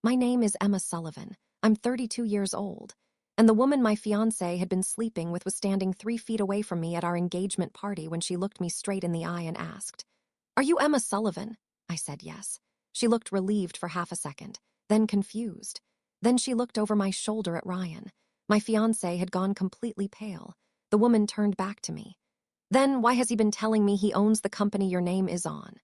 My name is Emma Sullivan. I'm 32 years old. And the woman my fiancé had been sleeping with was standing 3 feet away from me at our engagement party when she looked me straight in the eye and asked, "Are you Emma Sullivan?" I said yes. She looked relieved for half a second, then confused. Then she looked over my shoulder at Ryan. My fiancé had gone completely pale. The woman turned back to me. "Then why has he been telling me he owns the company your name is on?"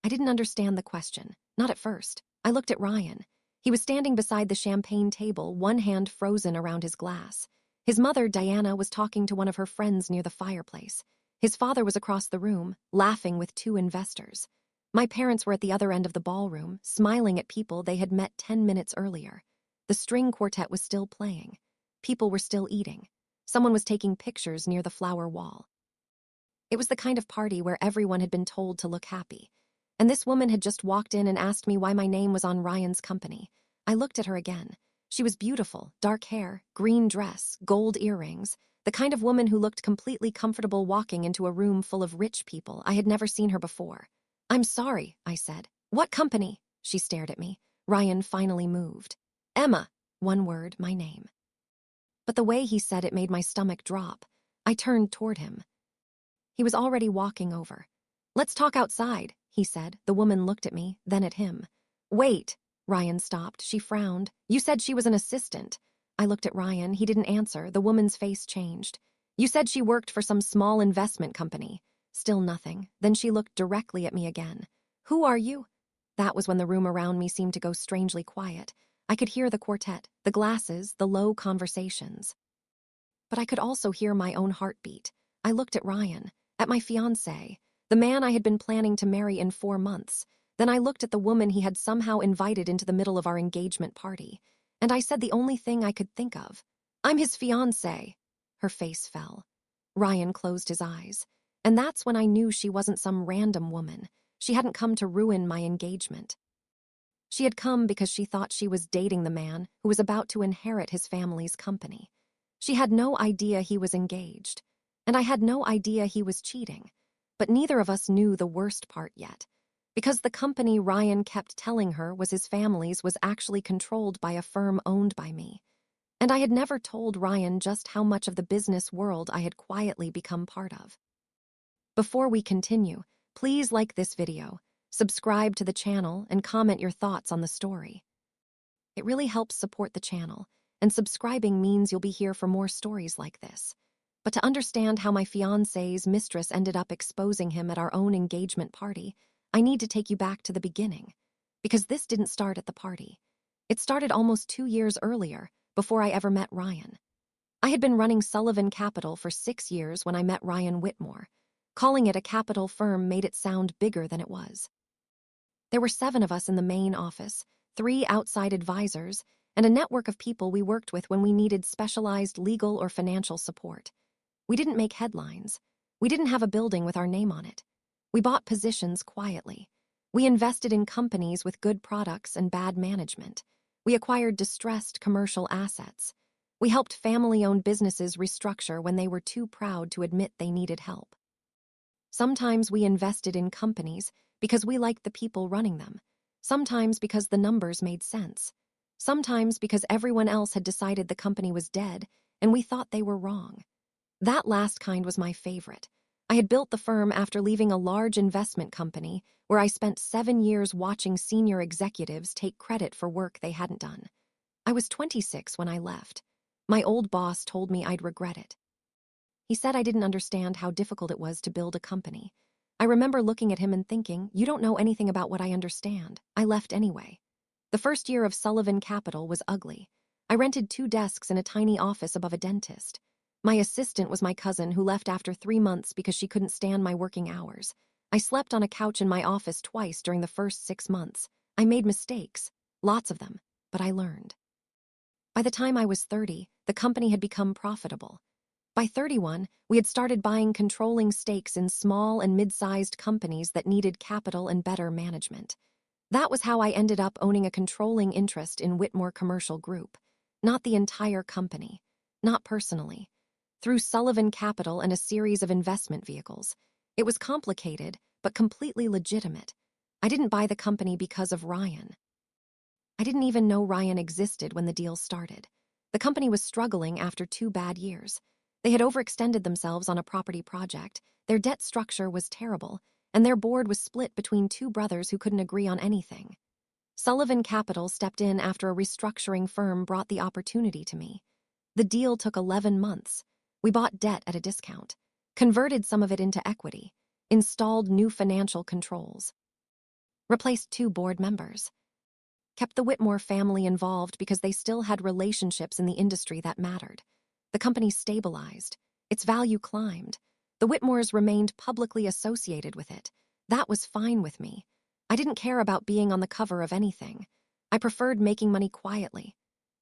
I didn't understand the question, not at first. I looked at Ryan. He was standing beside the champagne table, one hand frozen around his glass. His mother, Diana, was talking to one of her friends near the fireplace. His father was across the room, laughing with 2 investors. My parents were at the other end of the ballroom, smiling at people they had met 10 minutes earlier. The string quartet was still playing. People were still eating. Someone was taking pictures near the flower wall. It was the kind of party where everyone had been told to look happy. And this woman had just walked in and asked me why my name was on Ryan's company. I looked at her again. She was beautiful, dark hair, green dress, gold earrings, the kind of woman who looked completely comfortable walking into a room full of rich people. I had never seen her before. "I'm sorry," I said. "What company?" She stared at me. Ryan finally moved. "Emma," one word, my name. But the way he said it made my stomach drop. I turned toward him. He was already walking over. "Let's talk outside," he said. The woman looked at me, then at him. "Wait." Ryan stopped. She frowned. "You said she was an assistant." I looked at Ryan. He didn't answer. The woman's face changed. "You said she worked for some small investment company." Still nothing. Then she looked directly at me again. "Who are you?" That was when the room around me seemed to go strangely quiet. I could hear the quartet, the glasses, the low conversations. But I could also hear my own heartbeat. I looked at Ryan, at my fiancé, the man I had been planning to marry in 4 months. Then I looked at the woman he had somehow invited into the middle of our engagement party. And I said the only thing I could think of. "I'm his fiancé." Her face fell. Ryan closed his eyes. And that's when I knew she wasn't some random woman. She hadn't come to ruin my engagement. She had come because she thought she was dating the man who was about to inherit his family's company. She had no idea he was engaged. And I had no idea he was cheating. But neither of us knew the worst part yet. Because the company Ryan kept telling her was his family's was actually controlled by a firm owned by me. And I had never told Ryan just how much of the business world I had quietly become part of. Before we continue, please like this video, subscribe to the channel, and comment your thoughts on the story. It really helps support the channel, and subscribing means you'll be here for more stories like this. But to understand how my fiancé's mistress ended up exposing him at our own engagement party, I need to take you back to the beginning. Because this didn't start at the party. It started almost 2 years earlier, before I ever met Ryan. I had been running Sullivan Capital for 6 years when I met Ryan Whitmore. Calling it a capital firm made it sound bigger than it was. There were 7 of us in the main office, 3 outside advisors, and a network of people we worked with when we needed specialized legal or financial support. We didn't make headlines. We didn't have a building with our name on it. We bought positions quietly. We invested in companies with good products and bad management. We acquired distressed commercial assets. We helped family-owned businesses restructure when they were too proud to admit they needed help. Sometimes we invested in companies because we liked the people running them. Sometimes because the numbers made sense. Sometimes because everyone else had decided the company was dead and we thought they were wrong. That last kind was my favorite. I had built the firm after leaving a large investment company where I spent 7 years watching senior executives take credit for work they hadn't done. I was 26 when I left. My old boss told me I'd regret it. He said I didn't understand how difficult it was to build a company. I remember looking at him and thinking, "You don't know anything about what I understand." I left anyway. The first year of Sullivan Capital was ugly. I rented 2 desks in a tiny office above a dentist. My assistant was my cousin who left after 3 months because she couldn't stand my working hours. I slept on a couch in my office twice during the first 6 months. I made mistakes, lots of them, but I learned. By the time I was 30, the company had become profitable. By 31, we had started buying controlling stakes in small and mid-sized companies that needed capital and better management. That was how I ended up owning a controlling interest in Whitmore Commercial Group. Not the entire company. Not personally. Through Sullivan Capital and a series of investment vehicles. It was complicated, but completely legitimate. I didn't buy the company because of Ryan. I didn't even know Ryan existed when the deal started. The company was struggling after 2 bad years. They had overextended themselves on a property project, their debt structure was terrible, and their board was split between two brothers who couldn't agree on anything. Sullivan Capital stepped in after a restructuring firm brought the opportunity to me. The deal took 11 months. We bought debt at a discount, converted some of it into equity, installed new financial controls, replaced 2 board members, kept the Whitmore family involved because they still had relationships in the industry that mattered. The company stabilized. Its value climbed. The Whitmores remained publicly associated with it. That was fine with me. I didn't care about being on the cover of anything. I preferred making money quietly.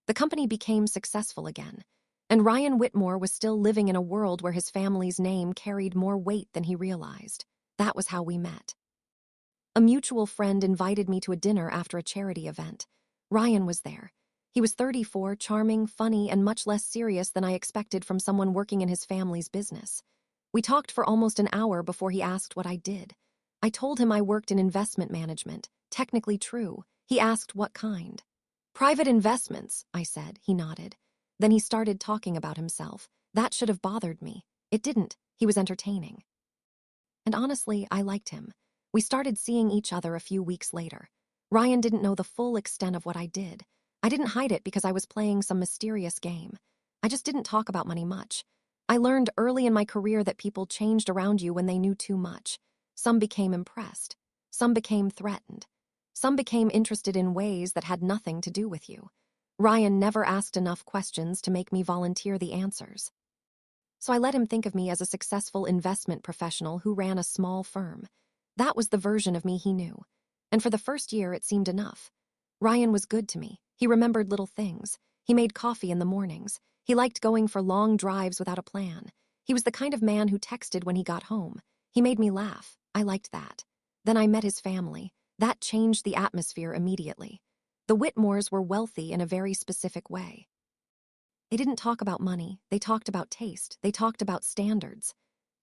The company became successful again, and Ryan Whitmore was still living in a world where his family's name carried more weight than he realized. That was how we met. A mutual friend invited me to a dinner after a charity event. Ryan was there. He was 34, charming, funny, and much less serious than I expected from someone working in his family's business. We talked for almost an hour before he asked what I did. I told him I worked in investment management. Technically true. He asked what kind. Private investments, I said. He nodded. Then he started talking about himself. That should have bothered me. It didn't. He was entertaining. And honestly, I liked him. We started seeing each other a few weeks later. Ryan didn't know the full extent of what I did. I didn't hide it because I was playing some mysterious game. I just didn't talk about money much. I learned early in my career that people changed around you when they knew too much. Some became impressed. Some became threatened. Some became interested in ways that had nothing to do with you. Ryan never asked enough questions to make me volunteer the answers. So I let him think of me as a successful investment professional who ran a small firm. That was the version of me he knew. And for the first year, it seemed enough. Ryan was good to me. He remembered little things. He made coffee in the mornings. He liked going for long drives without a plan. He was the kind of man who texted when he got home. He made me laugh. I liked that. Then I met his family. That changed the atmosphere immediately. The Whitmores were wealthy in a very specific way. They didn't talk about money. They talked about taste. They talked about standards.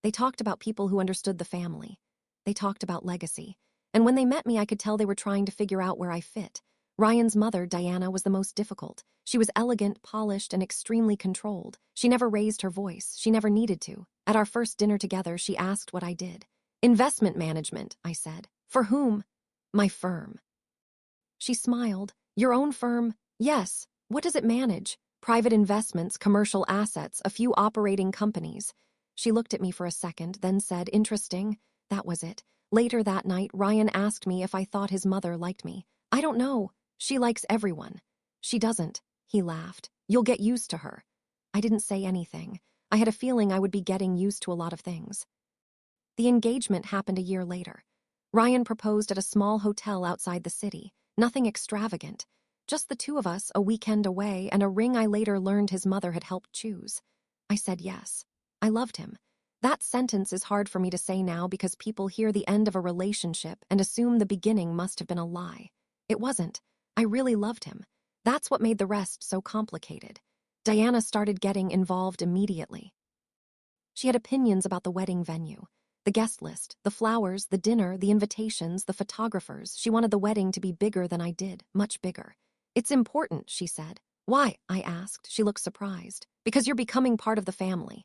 They talked about people who understood the family. They talked about legacy. And when they met me, I could tell they were trying to figure out where I fit. Ryan's mother, Diana, was the most difficult. She was elegant, polished, and extremely controlled. She never raised her voice. She never needed to. At our first dinner together, she asked what I did. Investment management, I said. For whom? My firm. She smiled. Your own firm? Yes. What does it manage? Private investments, commercial assets, a few operating companies. She looked at me for a second, then said, interesting. That was it. Later that night, Ryan asked me if I thought his mother liked me. I don't know. She likes everyone. She doesn't. He laughed. You'll get used to her. I didn't say anything. I had a feeling I would be getting used to a lot of things. The engagement happened a year later. Ryan proposed at a small hotel outside the city. Nothing extravagant. Just the two of us, a weekend away, and a ring I later learned his mother had helped choose. I said yes. I loved him. That sentence is hard for me to say now because people hear the end of a relationship and assume the beginning must have been a lie. It wasn't. I really loved him. That's what made the rest so complicated. Diana started getting involved immediately. She had opinions about the wedding venue, the guest list, the flowers, the dinner, the invitations, the photographers. She wanted the wedding to be bigger than I did, much bigger. It's important, she said. Why? I asked. She looked surprised. Because you're becoming part of the family.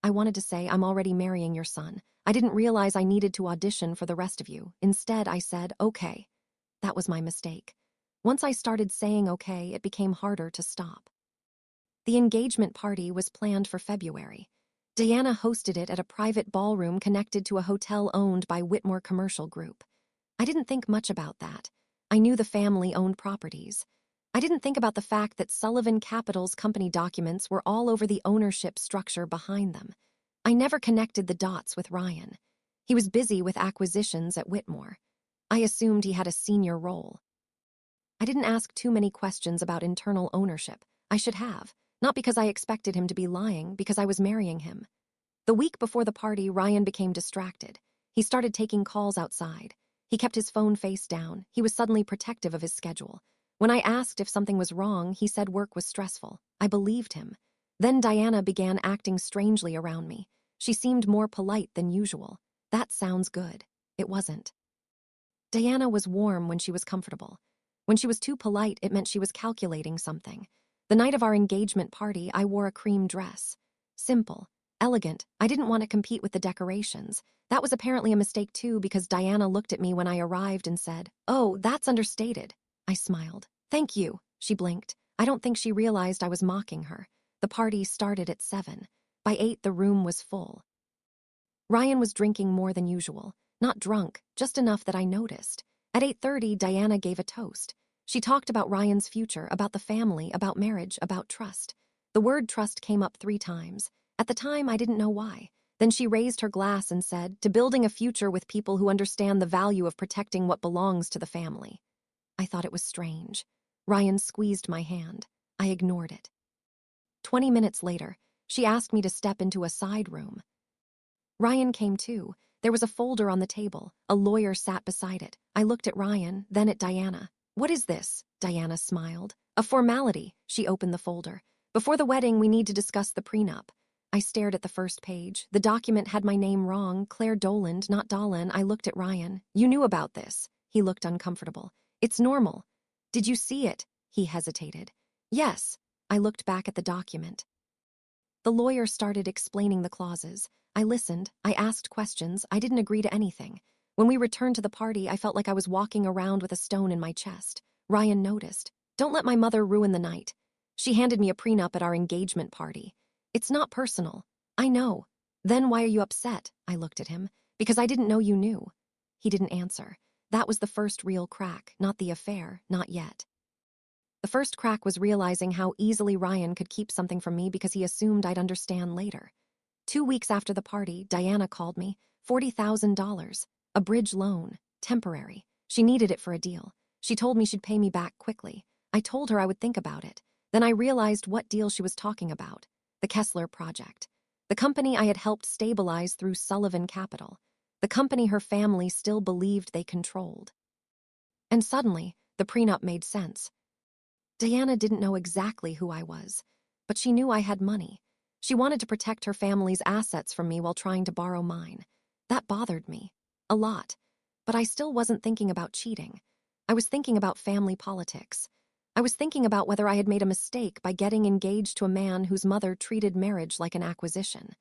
I wanted to say, I'm already marrying your son. I didn't realize I needed to audition for the rest of you. Instead, I said, okay. That was my mistake. Once I started saying okay, it became harder to stop. The engagement party was planned for February. Diana hosted it at a private ballroom connected to a hotel owned by Whitmore Commercial Group. I didn't think much about that. I knew the family owned properties. I didn't think about the fact that Sullivan Capital's company documents were all over the ownership structure behind them. I never connected the dots with Ryan. He was busy with acquisitions at Whitmore. I assumed he had a senior role. I didn't ask too many questions about internal ownership. I should have. Not because I expected him to be lying, because I was marrying him. The week before the party, Ryan became distracted. He started taking calls outside. He kept his phone face down. He was suddenly protective of his schedule. When I asked if something was wrong, he said work was stressful. I believed him. Then Diana began acting strangely around me. She seemed more polite than usual. That sounds good. It wasn't. Diana was warm when she was comfortable. When she was too polite, it meant she was calculating something. The night of our engagement party, I wore a cream dress. Simple, elegant. I didn't want to compete with the decorations. That was apparently a mistake too, because Diana looked at me when I arrived and said, "Oh, that's understated." I smiled. "Thank you." She blinked. I don't think she realized I was mocking her. The party started at 7. By 8, the room was full. Ryan was drinking more than usual. Not drunk, just enough that I noticed. At 8:30, Diana gave a toast. She talked about Ryan's future, about the family, about marriage, about trust. The word trust came up 3 times. At the time, I didn't know why. Then she raised her glass and said, "To building a future with people who understand the value of protecting what belongs to the family." I thought it was strange. Ryan squeezed my hand. I ignored it. 20 minutes later, she asked me to step into a side room. Ryan came too. There was a folder on the table. A lawyer sat beside it. I looked at Ryan, then at Diana. "What is this?" Diana smiled. "A formality." She opened the folder. "Before the wedding, we need to discuss the prenup." I stared at the first page. The document had my name wrong, Claire Doland, not Dolan. I looked at Ryan. "You knew about this." He looked uncomfortable. "It's normal." "Did you see it?" He hesitated. "Yes." I looked back at the document. The lawyer started explaining the clauses. I listened. I asked questions. I didn't agree to anything. When we returned to the party, I felt like I was walking around with a stone in my chest. Ryan noticed. "Don't let my mother ruin the night." She handed me a prenup at our engagement party. "It's not personal." "I know." "Then why are you upset?" I looked at him. "Because I didn't know you knew." He didn't answer. That was the first real crack, not the affair, not yet. The first crack was realizing how easily Ryan could keep something from me because he assumed I'd understand later. 2 weeks after the party, Diana called me. $40,000. A bridge loan. Temporary. She needed it for a deal. She told me she'd pay me back quickly. I told her I would think about it. Then I realized what deal she was talking about. The Kessler Project. The company I had helped stabilize through Sullivan Capital. The company her family still believed they controlled. And suddenly, the prenup made sense. Diana didn't know exactly who I was, but she knew I had money. She wanted to protect her family's assets from me while trying to borrow mine. That bothered me. A lot. But I still wasn't thinking about cheating. I was thinking about family politics. I was thinking about whether I had made a mistake by getting engaged to a man whose mother treated marriage like an acquisition.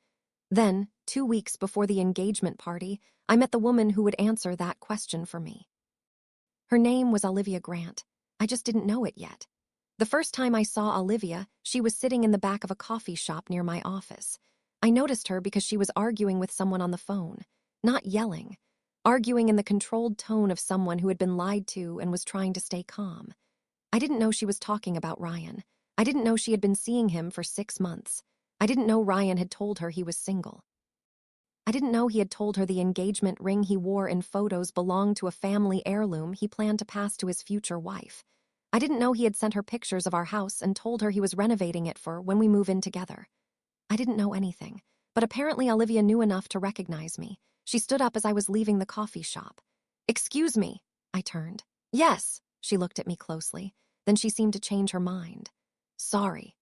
Then, 2 weeks before the engagement party, I met the woman who would answer that question for me. Her name was Olivia Grant. I just didn't know it yet. The first time I saw Olivia, she was sitting in the back of a coffee shop near my office. I noticed her because she was arguing with someone on the phone. Not yelling. Arguing in the controlled tone of someone who had been lied to and was trying to stay calm. I didn't know she was talking about Ryan. I didn't know she had been seeing him for 6 months. I didn't know Ryan had told her he was single. I didn't know he had told her the engagement ring he wore in photos belonged to a family heirloom he planned to pass to his future wife. I didn't know he had sent her pictures of our house and told her he was renovating it for when we move in together. I didn't know anything, but apparently Olivia knew enough to recognize me. She stood up as I was leaving the coffee shop. "Excuse me," I turned. "Yes." She looked at me closely. Then she seemed to change her mind. "Sorry.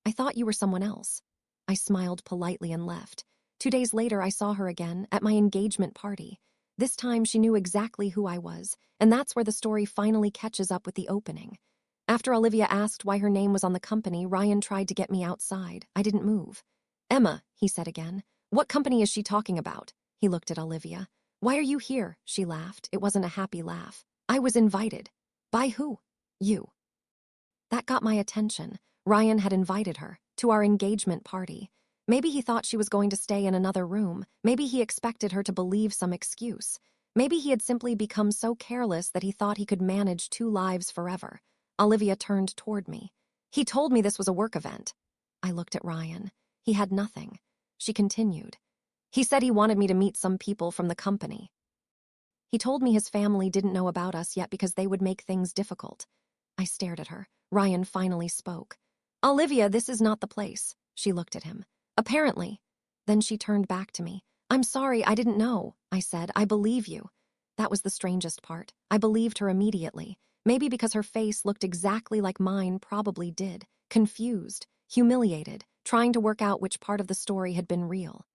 I thought you were someone else." I smiled politely and left. 2 days later, I saw her again, at my engagement party. This time, she knew exactly who I was, and that's where the story finally catches up with the opening. After Olivia asked why her name was on the company, Ryan tried to get me outside. I didn't move. "Emma," he said again. "What company is she talking about?" He looked at Olivia. "Why are you here?" She laughed. It wasn't a happy laugh. "I was invited." "By who?" "You." That got my attention. Ryan had invited her to our engagement party. Maybe he thought she was going to stay in another room. Maybe he expected her to believe some excuse. Maybe he had simply become so careless that he thought he could manage 2 lives forever. Olivia turned toward me. "He told me this was a work event." I looked at Ryan. He had nothing. She continued. "He said he wanted me to meet some people from the company. He told me his family didn't know about us yet because they would make things difficult." I stared at her. Ryan finally spoke. "Olivia, this is not the place." She looked at him. "Apparently." Then she turned back to me. "I'm sorry, I didn't know." I said, "I believe you." That was the strangest part. I believed her immediately. Maybe because her face looked exactly like mine probably did. Confused, humiliated, trying to work out which part of the story had been real.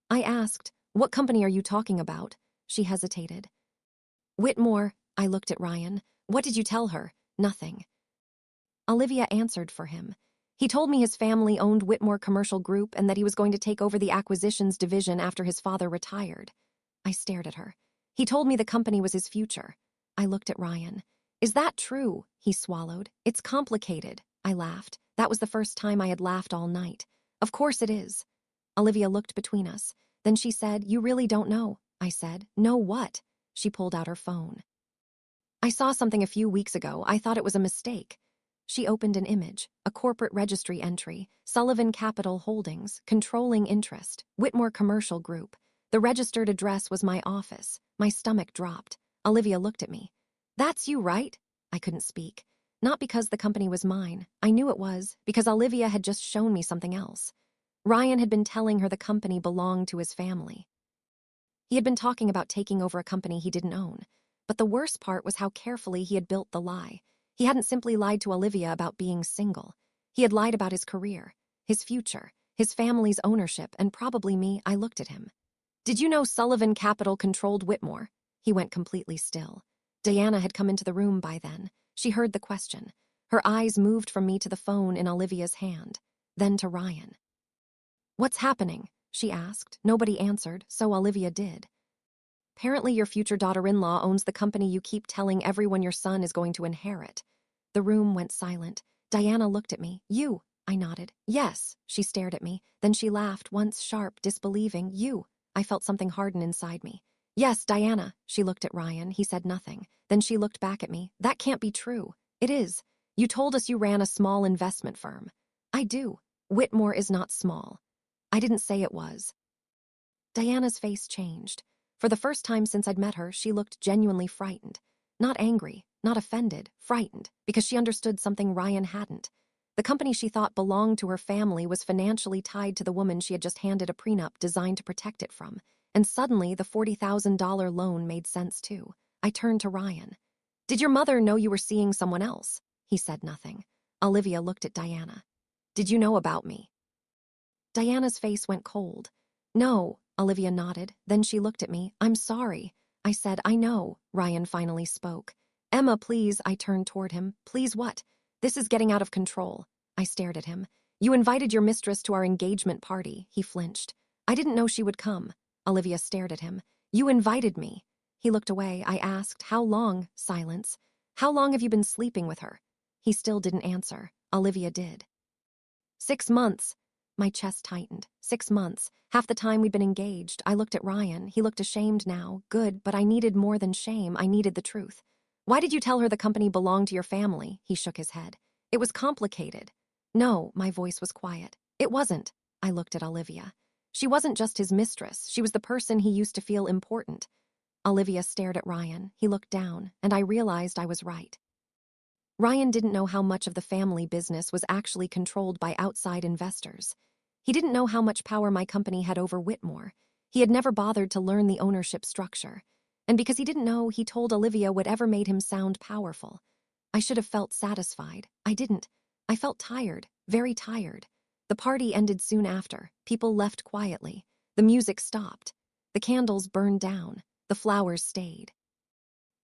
I asked, "What company are you talking about?" She hesitated. "Whitmore." I looked at Ryan. What did you tell her? Nothing. Olivia answered for him. He told me his family owned Whitmore Commercial Group and that he was going to take over the acquisitions division after his father retired. I stared at her. He told me the company was his future. I looked at Ryan. Is that true? He swallowed. It's complicated. I laughed. That was the first time I had laughed all night. Of course it is. Olivia looked between us. Then she said, You really don't know. I said, No what? She pulled out her phone. I saw something a few weeks ago. I thought it was a mistake. She opened an image, a corporate registry entry, Sullivan Capital Holdings, controlling interest, Whitmore Commercial Group. The registered address was my office. My stomach dropped. Olivia looked at me. That's you, right? I couldn't speak. Not because the company was mine. I knew it was, because Olivia had just shown me something else. Ryan had been telling her the company belonged to his family. He had been talking about taking over a company he didn't own. But the worst part was how carefully he had built the lie. He hadn't simply lied to Olivia about being single. He had lied about his career, his future, his family's ownership, and probably me. I looked at him. Did you know Sullivan Capital controlled Whitmore? He went completely still. Diana had come into the room by then. She heard the question. Her eyes moved from me to the phone in Olivia's hand, then to Ryan. What's happening? She asked. Nobody answered, so Olivia did. Apparently your future daughter-in-law owns the company you keep telling everyone your son is going to inherit. The room went silent. Diana looked at me. You? I nodded. Yes. She stared at me. Then she laughed, once sharp, disbelieving. You? I felt something harden inside me. Yes, Diana. She looked at Ryan. He said nothing. Then she looked back at me. That can't be true. It is. You told us you ran a small investment firm. I do. Whitmore is not small. I didn't say it was. Diana's face changed. For the first time since I'd met her, she looked genuinely frightened. Not angry, not offended, frightened, because she understood something Ryan hadn't. The company she thought belonged to her family was financially tied to the woman she had just handed a prenup designed to protect it from. And suddenly, the $40,000 loan made sense too. I turned to Ryan. Did your mother know you were seeing someone else? He said nothing. Olivia looked at Diana. Did you know about me? Diana's face went cold. No, Olivia nodded. Then she looked at me. I'm sorry. I said, I know. Ryan finally spoke. Emma, please. I turned toward him. Please what? This is getting out of control. I stared at him. You invited your mistress to our engagement party. He flinched. I didn't know she would come. Olivia stared at him. You invited me. He looked away. I asked, how long? Silence. How long have you been sleeping with her? He still didn't answer. Olivia did. 6 months. My chest tightened. 6 months. Half the time we'd been engaged. I looked at Ryan. He looked ashamed now. Good, but I needed more than shame. I needed the truth. Why did you tell her the company belonged to your family? He shook his head. It was complicated. No, my voice was quiet. It wasn't. I looked at Olivia. She wasn't just his mistress. She was the person he used to feel important. Olivia stared at Ryan. He looked down, and I realized I was right. Ryan didn't know how much of the family business was actually controlled by outside investors. He didn't know how much power my company had over Whitmore. He had never bothered to learn the ownership structure. And because he didn't know, he told Olivia whatever made him sound powerful. I should have felt satisfied. I didn't. I felt tired, very tired. The party ended soon after. People left quietly. The music stopped. The candles burned down. The flowers stayed.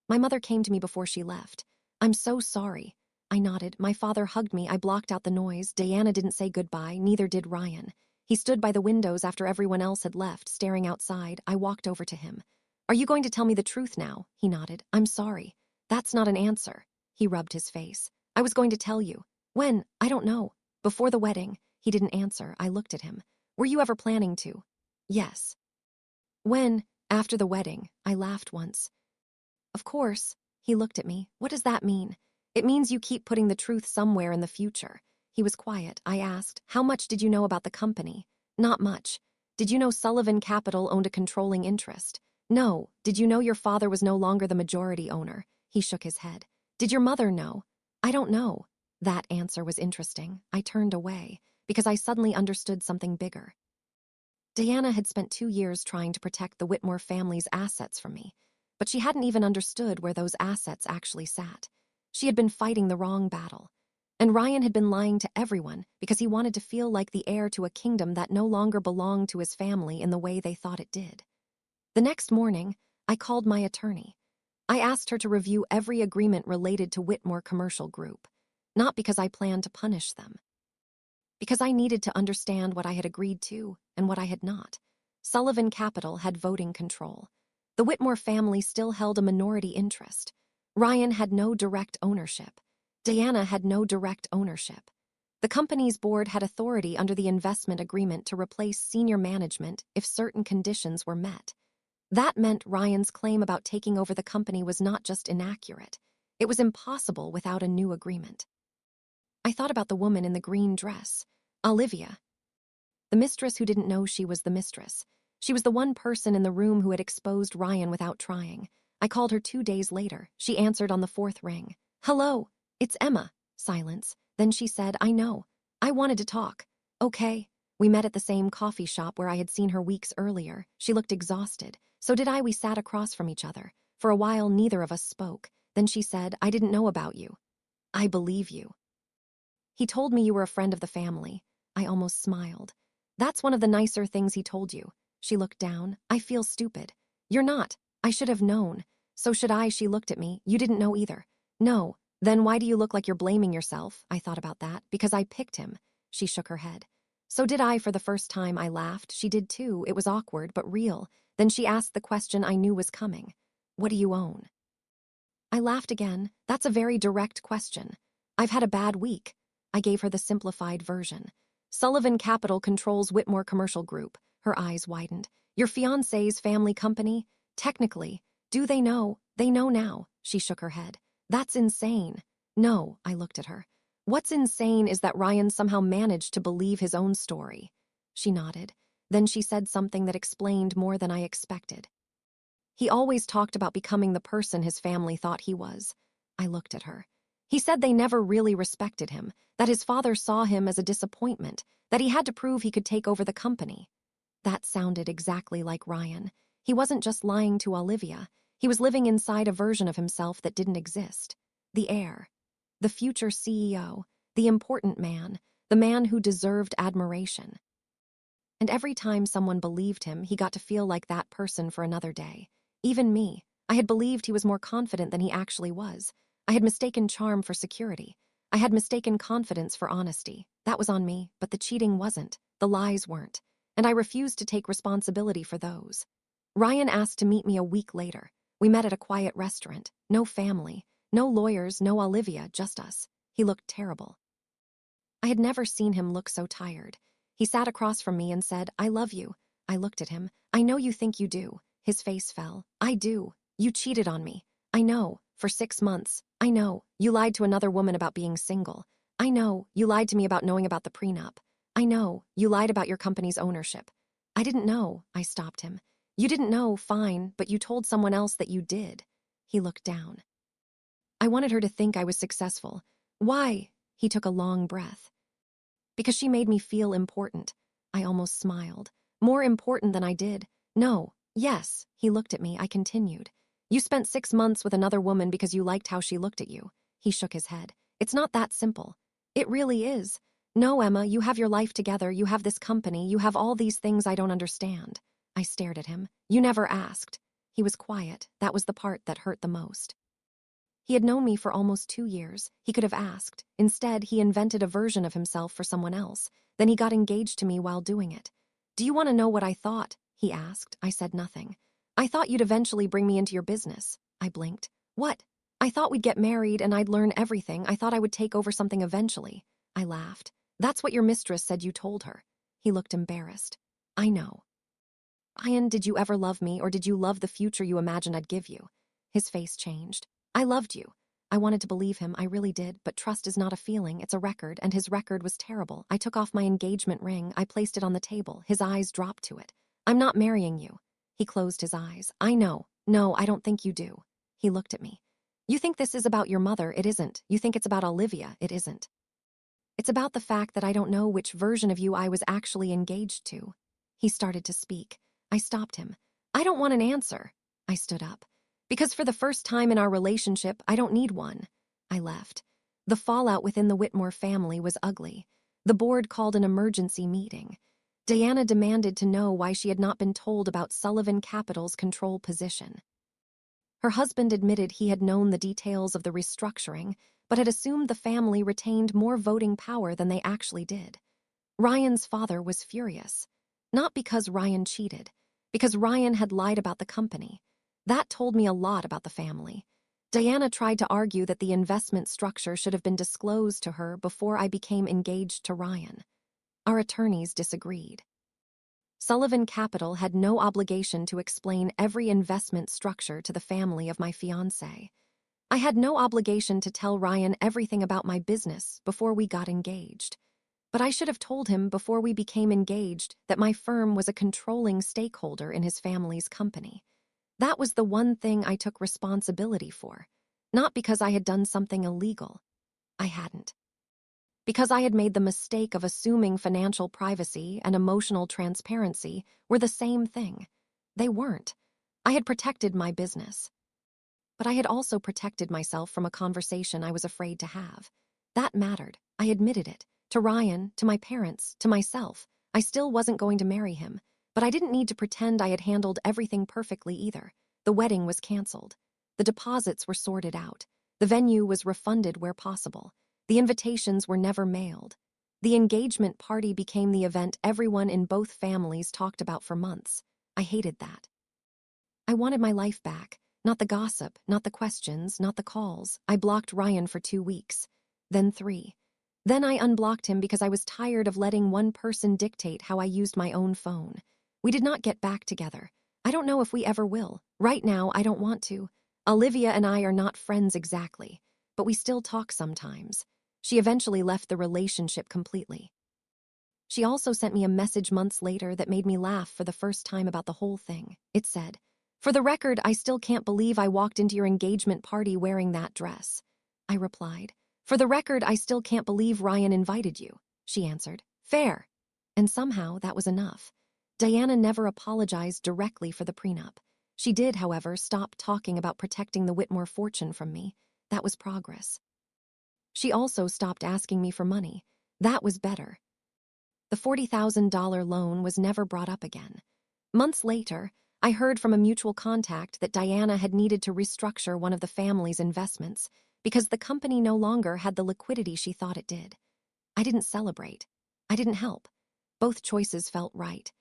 My mother came to me before she left. I'm so sorry. I nodded. My father hugged me. I blocked out the noise. Diana didn't say goodbye, neither did Ryan. He stood by the windows after everyone else had left, staring outside. I walked over to him. Are you going to tell me the truth now? He nodded. I'm sorry. That's not an answer. He rubbed his face. I was going to tell you. When? I don't know. Before the wedding. He didn't answer. I looked at him. Were you ever planning to? Yes. When? After the wedding. I laughed once. Of course. He looked at me. What does that mean? It means you keep putting the truth somewhere in the future. He was quiet. I asked, how much did you know about the company? Not much. Did you know Sullivan Capital owned a controlling interest? No. Did you know your father was no longer the majority owner? He shook his head. Did your mother know? I don't know. That answer was interesting. I turned away, because I suddenly understood something bigger. Diana had spent 2 years trying to protect the Whitmore family's assets from me, but she hadn't even understood where those assets actually sat. She had been fighting the wrong battle. And Ryan had been lying to everyone because he wanted to feel like the heir to a kingdom that no longer belonged to his family in the way they thought it did. The next morning, I called my attorney. I asked her to review every agreement related to Whitmore Commercial Group, not because I planned to punish them, because I needed to understand what I had agreed to and what I had not. Sullivan Capital had voting control. The Whitmore family still held a minority interest. Ryan had no direct ownership. Diana had no direct ownership. The company's board had authority under the investment agreement to replace senior management if certain conditions were met. That meant Ryan's claim about taking over the company was not just inaccurate. It was impossible without a new agreement. I thought about the woman in the green dress, Olivia, the mistress who didn't know she was the mistress. She was the one person in the room who had exposed Ryan without trying. I called her 2 days later. She answered on the 4th ring. "Hello, it's Emma." Silence. Then she said, "I know. I wanted to talk." "Okay." We met at the same coffee shop where I had seen her weeks earlier. She looked exhausted. So did I. We sat across from each other. For a while, neither of us spoke. Then she said, "I didn't know about you." "I believe you. He told me you were a friend of the family." I almost smiled. "That's one of the nicer things he told you." She looked down. "I feel stupid." "You're not. I should have known." "So should I." She looked at me. "You didn't know either." "No. Then why do you look like you're blaming yourself?" I thought about that. "Because I picked him." She shook her head. "So did I." For the first time I laughed. She did too. It was awkward, but real. Then she asked the question I knew was coming. "What do you own?" I laughed again. "That's a very direct question." "I've had a bad week." I gave her the simplified version. "Sullivan Capital controls Whitmore Commercial Group." Her eyes widened. "Your fiancé's family company?" "Technically. Do they know?" "They know now." She shook her head. "That's insane." "No." I looked at her. "What's insane is that Ryan somehow managed to believe his own story." She nodded. Then she said something that explained more than I expected. "He always talked about becoming the person his family thought he was." I looked at her. "He said they never really respected him, that his father saw him as a disappointment, that he had to prove he could take over the company." That sounded exactly like Ryan. He wasn't just lying to Olivia. He was living inside a version of himself that didn't exist. The heir. The future CEO. The important man. The man who deserved admiration. And every time someone believed him, he got to feel like that person for another day. Even me. I had believed he was more confident than he actually was. I had mistaken charm for security. I had mistaken confidence for honesty. That was on me, but the cheating wasn't. The lies weren't. And I refused to take responsibility for those. Ryan asked to meet me a week later. We met at a quiet restaurant. No family. No lawyers, no Olivia, just us. He looked terrible. I had never seen him look so tired. He sat across from me and said, "I love you." I looked at him. "I know you think you do." His face fell. "I do. You cheated on me." "I know. For 6 months. I know. You lied to another woman about being single." "I know. You lied to me about knowing about the prenup." "I know. You lied about your company's ownership." "I didn't know." I stopped him. "You didn't know, fine, but you told someone else that you did." He looked down. "I wanted her to think I was successful." "Why?" He took a long breath. "Because she made me feel important." I almost smiled. "More important than I did." "No. Yes." He looked at me. I continued. "You spent 6 months with another woman because you liked how she looked at you." He shook his head. "It's not that simple." "It really is." "No, Emma, you have your life together, you have this company, you have all these things I don't understand." I stared at him. "You never asked." He was quiet. That was the part that hurt the most. He had known me for almost 2 years. He could have asked. Instead, he invented a version of himself for someone else. Then he got engaged to me while doing it. "Do you want to know what I thought?" he asked. I said nothing. "I thought you'd eventually bring me into your business." I blinked. "What?" "I thought we'd get married and I'd learn everything. I thought I would take over something eventually." I laughed. "That's what your mistress said you told her." He looked embarrassed. "I know." "Ian, did you ever love me, or did you love the future you imagined I'd give you?" His face changed. "I loved you." I wanted to believe him, I really did, but trust is not a feeling, it's a record, and his record was terrible. I took off my engagement ring, I placed it on the table, his eyes dropped to it. "I'm not marrying you." He closed his eyes. "I know. No, I don't think you do." He looked at me. "You think this is about your mother, it isn't. You think it's about Olivia, it isn't. It's about the fact that I don't know which version of you I was actually engaged to." He started to speak. I stopped him. "I don't want an answer." I stood up. "Because for the first time in our relationship, I don't need one." I left. The fallout within the Whitmore family was ugly. The board called an emergency meeting. Diana demanded to know why she had not been told about Sullivan Capital's control position. Her husband admitted he had known the details of the restructuring, but had assumed the family retained more voting power than they actually did. Ryan's father was furious. Not because Ryan cheated, because Ryan had lied about the company. That told me a lot about the family. Diana tried to argue that the investment structure should have been disclosed to her before I became engaged to Ryan. Our attorneys disagreed. Sullivan Capital had no obligation to explain every investment structure to the family of my fiancé. I had no obligation to tell Ryan everything about my business before we got engaged. But I should have told him before we became engaged that my firm was a controlling stakeholder in his family's company. That was the one thing I took responsibility for, not because I had done something illegal. I hadn't. Because I had made the mistake of assuming financial privacy and emotional transparency were the same thing. They weren't. I had protected my business. But I had also protected myself from a conversation I was afraid to have. That mattered. I admitted it. To Ryan, to my parents, to myself. I still wasn't going to marry him, but I didn't need to pretend I had handled everything perfectly either. The wedding was canceled. The deposits were sorted out. The venue was refunded where possible. The invitations were never mailed. The engagement party became the event everyone in both families talked about for months. I hated that. I wanted my life back. Not the gossip, not the questions, not the calls. I blocked Ryan for 2 weeks. Then 3. Then I unblocked him because I was tired of letting one person dictate how I used my own phone. We did not get back together. I don't know if we ever will. Right now, I don't want to. Olivia and I are not friends exactly, but we still talk sometimes. She eventually left the relationship completely. She also sent me a message months later that made me laugh for the first time about the whole thing. It said, "For the record, I still can't believe I walked into your engagement party wearing that dress." I replied, "For the record, I still can't believe Ryan invited you." She answered, "Fair." And somehow that was enough. Diana never apologized directly for the prenup. She did, however, stop talking about protecting the Whitmore fortune from me. That was progress. She also stopped asking me for money. That was better. The $40,000 loan was never brought up again. Months later, I heard from a mutual contact that Diana had needed to restructure one of the family's investments because the company no longer had the liquidity she thought it did. I didn't celebrate. I didn't help. Both choices felt right.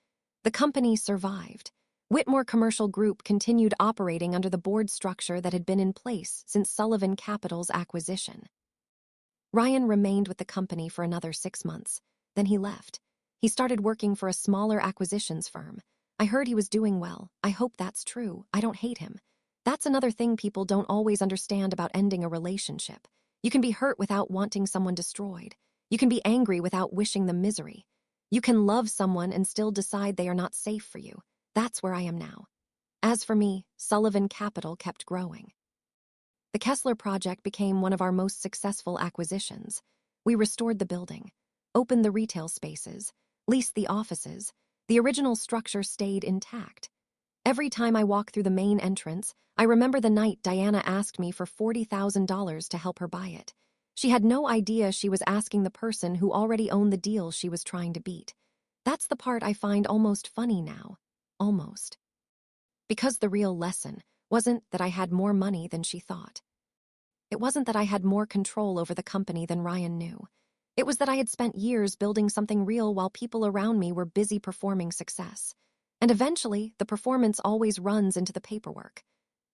The company survived. Whitmore Commercial Group continued operating under the board structure that had been in place since Sullivan Capital's acquisition. Ryan remained with the company for another 6 months. Then he left. He started working for a smaller acquisitions firm. I heard he was doing well. I hope that's true. I don't hate him. That's another thing people don't always understand about ending a relationship. You can be hurt without wanting someone destroyed. You can be angry without wishing them misery. You can love someone and still decide they are not safe for you. That's where I am now. As for me, Sullivan Capital kept growing. The Kessler project became one of our most successful acquisitions. We restored the building, opened the retail spaces, leased the offices. The original structure stayed intact. Every time I walk through the main entrance, I remember the night Diana asked me for $40,000 to help her buy it. She had no idea she was asking the person who already owned the deal she was trying to beat. That's the part I find almost funny now. Almost. Because the real lesson wasn't that I had more money than she thought. It wasn't that I had more control over the company than Ryan knew. It was that I had spent years building something real while people around me were busy performing success. And eventually, the performance always runs into the paperwork.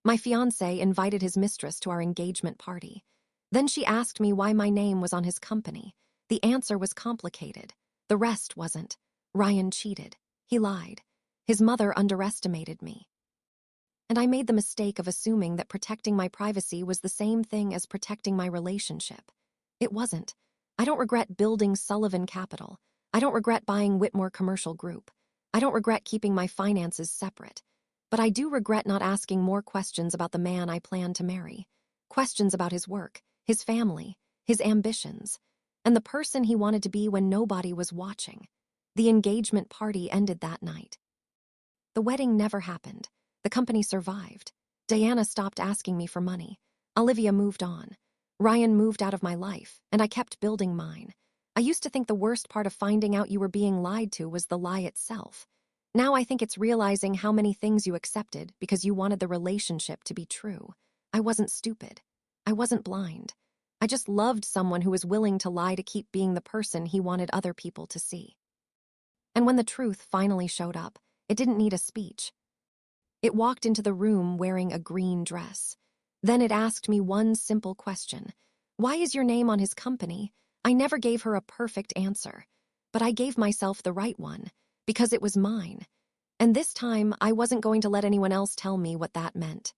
My fiancé invited his mistress to our engagement party. Then she asked me why my name was on his company. The answer was complicated. The rest wasn't. Ryan cheated. He lied. His mother underestimated me. And I made the mistake of assuming that protecting my privacy was the same thing as protecting my relationship. It wasn't. I don't regret building Sullivan Capital. I don't regret buying Whitmore Commercial Group. I don't regret keeping my finances separate. But I do regret not asking more questions about the man I planned to marry. Questions about his work, his family, his ambitions, and the person he wanted to be when nobody was watching. The engagement party ended that night. The wedding never happened. The company survived. Diana stopped asking me for money. Olivia moved on. Ryan moved out of my life, and I kept building mine. I used to think the worst part of finding out you were being lied to was the lie itself. Now I think it's realizing how many things you accepted because you wanted the relationship to be true. I wasn't stupid. I wasn't blind. I just loved someone who was willing to lie to keep being the person he wanted other people to see. And when the truth finally showed up, it didn't need a speech. It walked into the room wearing a green dress. Then it asked me one simple question. Why is your name on his company? I never gave her a perfect answer, but I gave myself the right one, because it was mine. And this time, I wasn't going to let anyone else tell me what that meant.